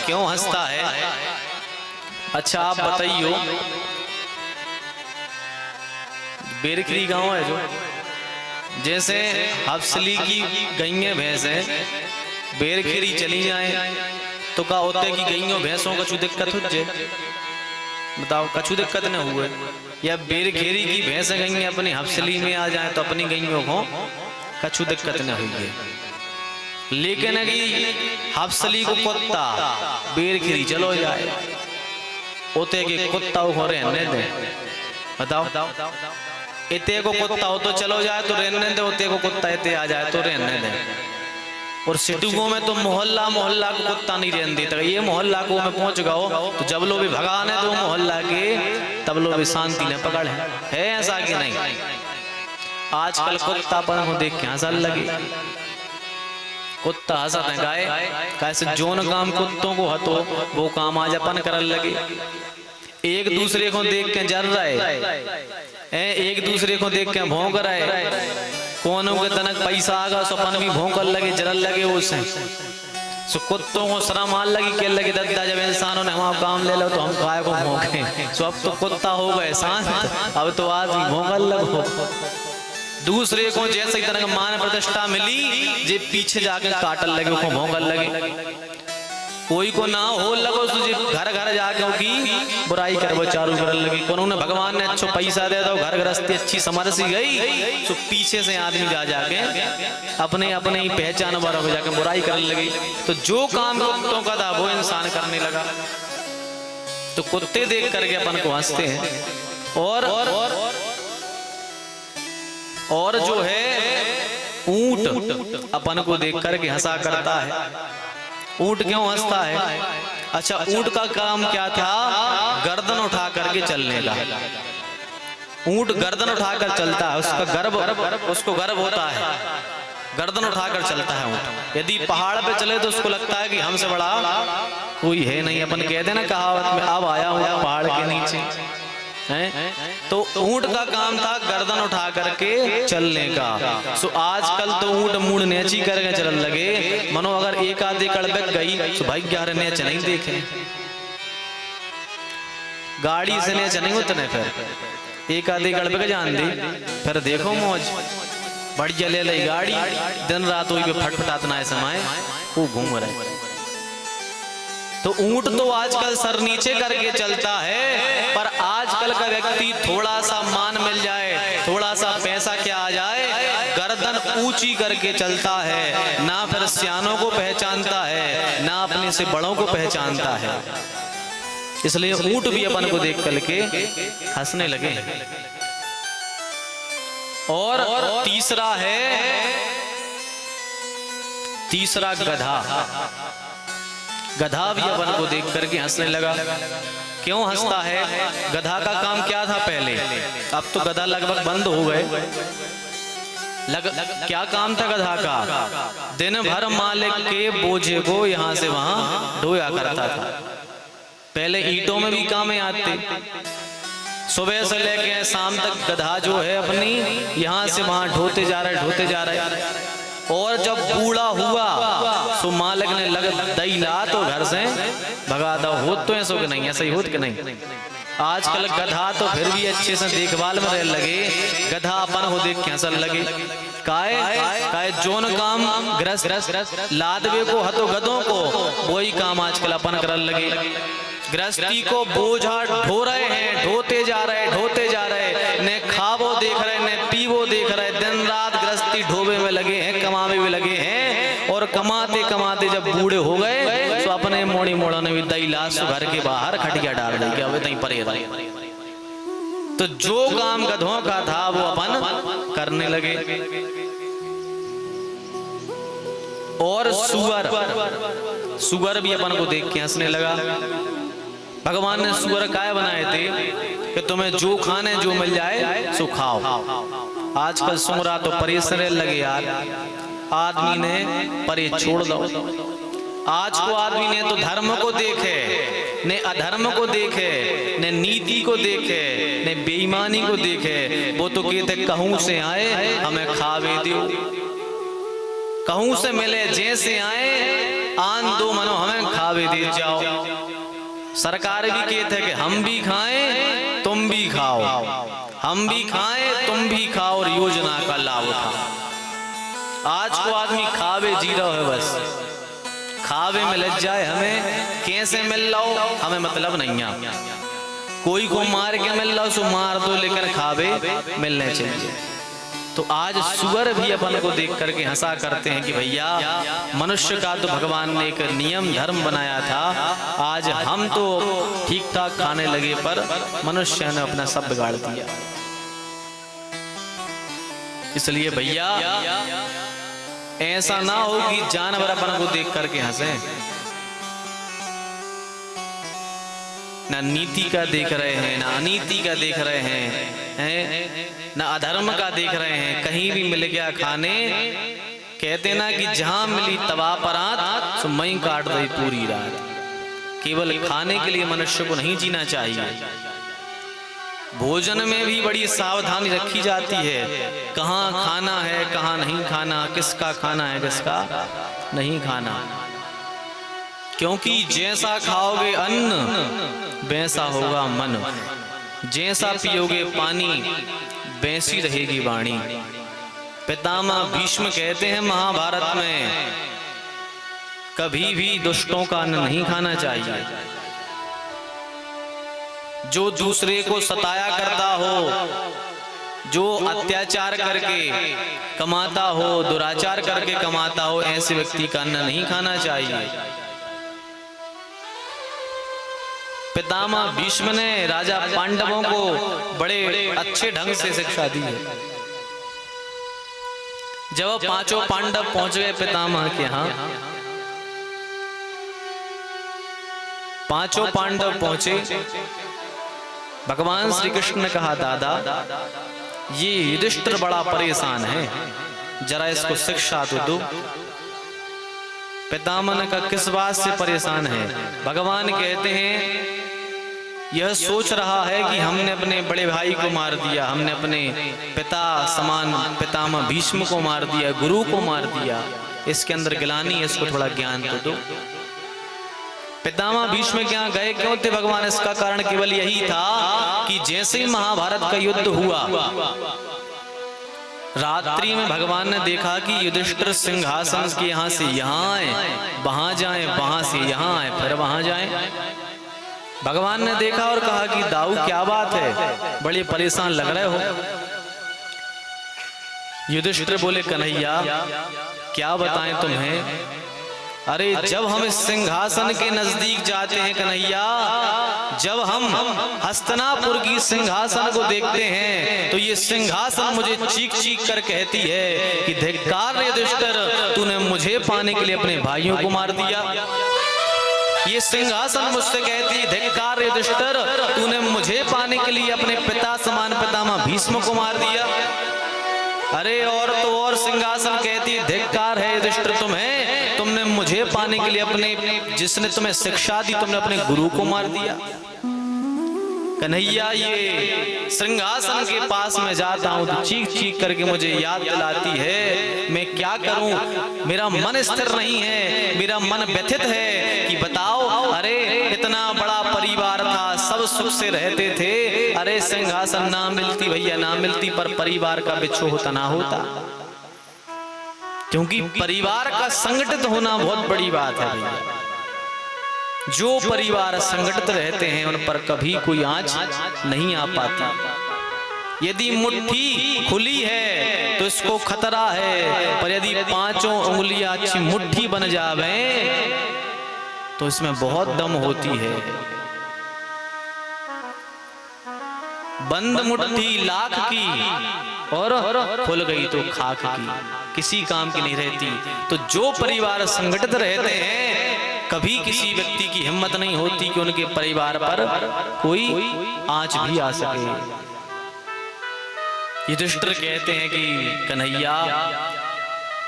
क्यों हंसता है? अच्छा आप बताइयो, बेरखरी गांव है जो, जैसे हफसली की गईं भैंस है, बेरखरी चली जाए तो का होते कि गईयों भैंसों कछु दिक्कत हो जाए? बताओ, कछु दिक्कत न हुए। या बेरखेरी की भैंस गई अपनी हफसली में आ जाए तो अपनी गईयों को कछु दिक्कत न हुई। लेकिन अगर हफसली को कुत्ता बेरखेरी चलो जाए ओते के कुत्ता को रहने दे? बताओ, इते को कुत्ता हो तो चलो जाए तो रहने दे, उते को कुत्ता इते आ जाए तो रहने दे। और सिटुगों में तो मोहल्ला मोहल्ला को कुत्ता नहीं रहने देता। ये मोहल्ला को में पहुंच गओ तो जब लो भी भगाने दो मोहल्ला के, तब लो भी शांति ने पकड़ है ऐसा कि नहीं? आजकल कुत्तापन को देख के हंसा लगे, कुत्ता हंसत है गाय कैसे जोन काम कुत्तों को हतो वो काम आज अपन कर लगे। एक दूसरे को देख के जर रहे, एक दूसरे को देख के भौंक रहे, कौन के तनक पैसा आगा सो अपन भी भौंकल लगे, जरल लगे उससे। सो कुत्तों को शर्म आने लगी, कह लगे दद्दा जब इंसानों ने हमारा काम ले लो तो हम काय को भौंके। सो अब तो कुत्ता हो गए शांत, अब तो आदमी भौंकल लगो। दूसरे को जैसे ही तरह मान प्रतिष्ठा मिली जे पीछे जाके काटल लगे, उसको भौंकल लगे। कोई को ना हो लगो तुझे घर घर जाके की बुराई करबो चारू करल लगी। उन्होंने भगवान ने अच्छो पैसा दे दो, घर गृहस्थी अच्छी समरसी गई, तो पीछे से आदमी जा जाके अपने अपने ही पहचान वाला हो जाके बुराई करने लगी। तो जो काम कुत्तों का था वो इंसान करने लगा। तो कुत्ते देख करके अपन को हंसते हैं। और जो है ऊंट अपन को देख करके हंसा करता है। ऊंट क्यों हंसता है? अच्छा, ऊंट का काम क्या था? गर्दन उठा करके चलने का। ऊंट गर्दन उठाकर चलता है, उसका गर्भ, उसको गर्भ होता है, गर्दन उठाकर चलता है ऊंट। यदि पहाड़ पे चले तो उसको लगता है कि हमसे बड़ा कोई है नहीं। अपन कहते ना कहावत में, अब आया हूं पहाड़ के नीचे है। तो ऊंट का काम था गर्दन उठा करके चलने का। सो आजकल तो ऊंट मूड नेची करके चलने लगे, मनो अगर एक आधी कड़बक गई तो भाई 11 नेच नहीं देखे, गाड़ी से नेच नहीं उतने, फिर एक आधी कड़बक जान दी, फिर देखो मौज बढ़िया ले ली गाड़ी, दिन रात वही पे फटफटातना है समय वो घूम रहे। तो ऊंट तो आजकल सर नीचे करके चलता है, पर आजकल का व्यक्ति थोड़ा सा मान मिल जाए, थोड़ा सा पैसा क्या आ जाए, गर्दन ऊंची करके चलता है। ना फिर सियानों को पहचानता है, ना अपने से बड़ों को पहचानता है। इसलिए ऊंट भी अपन को देख करके हंसने लगे। और तीसरा है, तीसरा गधा। गधा भी अपन को देख करके हंसने लगा। क्यों हंसता है? गधा का काम क्या था पहले? अब तो गधा लगभग बंद हो गए। क्या काम था गधा का? दिन भर मालिक के बोझे को यहाँ से वहां ढोया करता था। पहले ईंटों में भी काम आते, सुबह से लेके शाम तक गधा जो है अपनी यहाँ से वहां ढोते जा रहे, ढोते जा रहे। और जब बूढ़ा हुआ तो मालिक ने लग दई ला तो घर से भगा दो। होत तो ऐसा कि नहीं, ऐसा ही होत कि नहीं? आजकल गधा तो फिर भी अच्छे से देखभाल में रह लगे, गधा अपन को देख कैसा लगे। काहे जोन काम ग्रस्त लादवे को हतो गधों को, वही काम आजकल अपन कर लगे। गृहस्थी को बोझा ढो रहे हैं, ढोते जा रहे, ढोते जा रहे, ने खावो देख रहे, ने पीवो देख रहे, दिन रात गृहस्थी ढोबे में लगे हैं, कमावे में लगे हैं। और कमाते कमाते जब बूढ़े हो गए तो अपने मोड़ी मोड़ा ने भी दई लाश घर के बाहर खटिया डाल दी, अब तई परे रहे। तो जो काम गधों का था वो अपन करने लगे। और सुअर भी अपन को देख के हंसने लगा। भगवान ने सुअर काय बनाए थे कि तुम्हें जो खाने जो मिल जाए सो खाओ। आजकल सुअरा तो परेशान लगे यार, आदमी ने परे छोड़ दो। आज को आदमी ने तो धर्म को देखे, ने अधर्म को देखे, ने नीति को देखे, ने बेईमानी को देखे। वो तो कहते कहूं से आए हमें खावे दो, कहूं से मिले जैसे आए आन दो मनो हमें खावे दे जाओ। सरकार भी कहते हैं कि हम भी खाएं तुम भी खाओ, हम भी खाएं तुम भी खाओ और योजना का लाभ उठाओ। आज को आदमी खावे जी रहा है, बस खावे में लग जाए, हमें कैसे मिल रहा हो हमें मतलब नहीं है। कोई को मार के मिल रहा हो सो मार दो, लेकिन खावे मिलने चाहिए। तो आज सुअर भी अपन को देख करके हंसा करते हैं कि भैया मनुष्य का तो भगवान ने एक नियम धर्म बनाया था, आज हम तो ठीक ठाक खाने लगे पर मनुष्य ने अपना सब बिगाड़ दिया। इसलिए भैया ऐसा ना हो कि जानवर अपन को देख करके हंसे। ना नीति का देख रहे हैं, ना अनीति का देख रहे हैं, ना अधर्म का देख रहे हैं। कहीं भी मिल गया खाने, कहते ना कि जहां मिली तवा परात सो मई काट दई पूरी रात। केवल खाने के लिए मनुष्य को नहीं जीना चाहिए। भोजन में भी बड़ी सावधानी रखी जाती है, कहाँ खाना है कहाँ नहीं खाना, किसका खाना है किसका नहीं खाना। क्योंकि जैसा खाओगे अन्न वैसा होगा मन, जैसा पियोगे पानी वैसी रहेगी वाणी। पितामह भीष्म कहते हैं महाभारत में, कभी भी दुष्टों का अन्न नहीं खाना चाहिए। जो दूसरे को सताया करता हो, जो अत्याचार करके कमाता हो, दुराचार करके कमाता हो, ऐसे व्यक्ति का अन्न नहीं खाना चाहिए। पितामह भीष्म ने राजा पांडवों को बड़े अच्छे ढंग से शिक्षा दी है। जब पांचों पांडव पहुंच गए पितामह के यहाँ, पांचों पांडव पहुंचे, भगवान श्री कृष्ण ने कहा दादा ये युधिष्ठिर बड़ा परेशान है, जरा इसको शिक्षा तो दो। पितामह ने कहा किस बात से परेशान है? भगवान कहते हैं यह सोच रहा है कि हमने अपने बड़े भाई को मार दिया, हमने अपने पिता समान पितामह भीष्म को मार दिया, गुरु को मार दिया, इसके अंदर गिलानी है, इसको थोड़ा ज्ञान तो दो। पितामह भीष्म के यहाँ गए क्यों थे भगवान? इसका कारण केवल यही था कि जैसे ही महाभारत का युद्ध हुआ, रात्रि में भगवान ने देखा कि युधिष्ठिर सिंहासन के यहाँ से यहाँ आए, वहां जाएं, वहां से यहाँ आए, फिर वहां जाएं। भगवान ने देखा और कहा कि दाऊ क्या बात है, बड़े परेशान लग रहे हो। युधिष्ठिर बोले कन्हैया क्या बताएं तुम्हें, अरे जब हम इस सिंहासन के नजदीक जाते हैं कन्हैया, जब हम हस्तिनापुर की सिंहासन को देखते हैं तो ये सिंहासन मुझे चीख चीख कर कहती है कि धिक्कार युधिष्ठिर, तूने मुझे पाने के लिए अपने भाइयों को मार दिया। ये सिंहासन मुझसे कहती है धिक्कार युधिष्ठिर, तूने मुझे पाने के लिए अपने पिता समान पितामह भीष्म को मार दिया। अरे और तो और सिंहासन कहती धिक्कार है युधिष्ठिर तुम्हें, तुमने मुझे पाने के लिए अपने जिसने तुम्हें शिक्षा दी तुमने अपने गुरु को मार दिया। कन्हैया ये सिंहासन के पास में जाता हूँ तो चीख चीख करके मुझे याद दिलाती है, मैं क्या करूं, मेरा मन स्थिर नहीं है, मेरा मन व्यथित है कि बताओ, अरे इतना बड़ा परिवार था, सब सुख से रहते थे, अरे सिंहासन ना मिलती भैया ना मिलती, पर परिवार का बिच्छू होता ना होता। क्योंकि परिवार का संगठित होना बहुत बड़ी बात है भैया। जो परिवार संगठित रहते हैं उन पर कभी कोई आंच नहीं आ पाती। यदि मुट्ठी खुली है तो इसको खतरा है, पर यदि पांचों उंगलियां अच्छी मुट्ठी बन जावे तो इसमें बहुत दम होती है। बंद मुट्ठी लाख की और खुल गई तो खाक की, किसी काम की नहीं रहती। तो जो परिवार संगठित रहते हैं कभी किसी व्यक्ति की हिम्मत नहीं होती कि उनके परिवार पर कोई आंच भी आ सके। युधिष्ठिर कहते हैं कि कन्हैया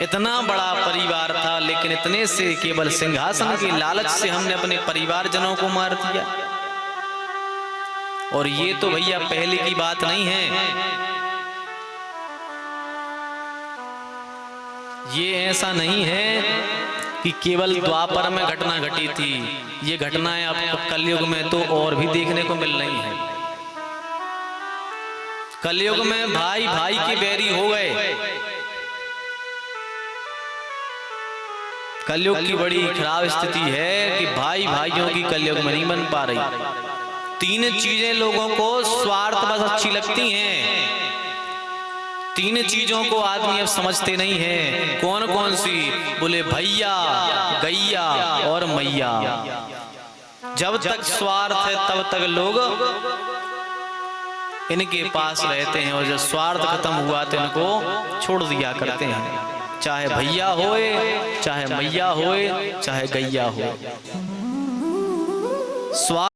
इतना बड़ा परिवार था, लेकिन इतने से केवल सिंहासन के लालच से हमने अपने परिवारजनों को मार दिया। और ये तो भैया पहले की बात नहीं है, ये ऐसा नहीं है कि केवल द्वापर में घटना घटी थी, ये घटनाएं अब कलयुग में तो और भी देखने को मिल रही हैं। कलयुग में भाई भाई के बैरी हो गए। कलयुग की बड़ी खराब स्थिति है कि भाई भाइयों की कलयुग में नहीं बन पा रही। तीन चीजें लोगों को स्वार्थ बस अच्छी लगती हैं, तीन चीजों को आदमी अब समझते नहीं है। कौन कौन सी? बोले भैया, गैया और मैया। जब तक स्वार्थ है तब तक लोग इनके पास रहते हैं, और जब स्वार्थ खत्म हुआ तो इनको छोड़ दिया करते हैं। चाहे भैया होए, चाहे मैया होए, चाहे गैया हो। स्वार्थ